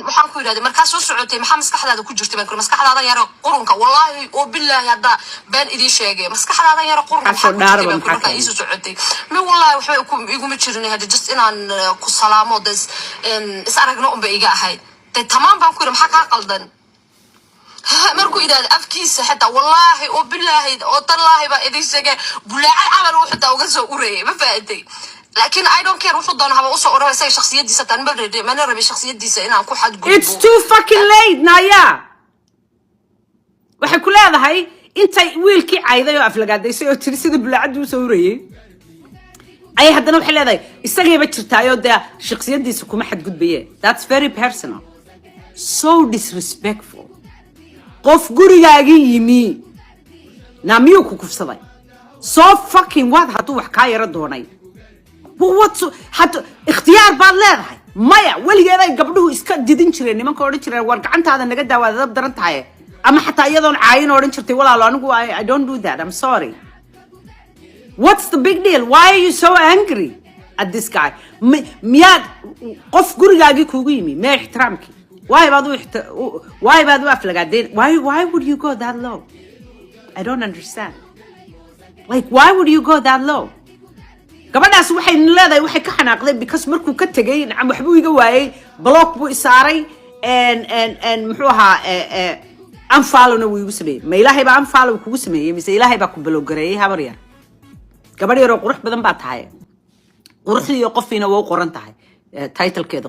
waxaan ku yiraahday markaas soo socotay maxaa maskaxdaada ku jirtay baan maskaxdaada yar qurunka wallahi oo billahi hadda baan idin sheegay maskaxdaada yar qurunka waxaa isu socotay ma wallahi waxa iguma jirin hada just inaan ku salaamo das is aragno umba iga ahayd tamam baan ku yiraahday maxaa ka qaldan markuu yiraahday afkiisa xataa wallahi oo billahi oo tallahi ba idin sheegay bulaaca camal wuxuu taa uga soo ureeyay ma faa'iiday لكن I don't care وحط أنا هبقى أصور رأي شخصية دي ستان برد ما نرى بشخصية دي سأنا أكون حد جوه. It's too fucking late نايا. وحكي هذا هاي أنت ويلكي عايزة يقف لقاعد يسوي ترسيد بالعد وسوري. أي حد أنا بحل هذا يستغي بتشر تايو ده شخصية دي سكون ما حد جود بيه. That's very personal. So disrespectful. قف قري جاي يمي. ناميو كوكف صداي. So fucking what هتو حكاية ردوناي. واتس حتى اختيار بعض لا مايا ولي هذا قبله اسك ديدين جيرين ما كورن جيرين wargacantaada naga daawada daran tahay ama xataa iyadoon caayin oran jirtay walaalo anigu I don't do that I'm sorry what's the big deal why are you so angry at this guy miyaad qof gurigaagi kuugu yimi ma ixtiraamki why baad u aflagaadeen why would you go that low I don't understand like why would you go that low gabadhaas waxay leedahay waxay ka xanaaqday because markuu ka tagay nacam waxbuu iga waayay block buu isaaray and muxuu ahaa unfollow wuu igu sameeyay ma ilaahay baa unfollow kugu sameeyay mise ilaahay baa ku block gareeyay habar yar gabadh yar oo qurux badan baa tahay quruxdii qofiina waa qoran tahay title-keeda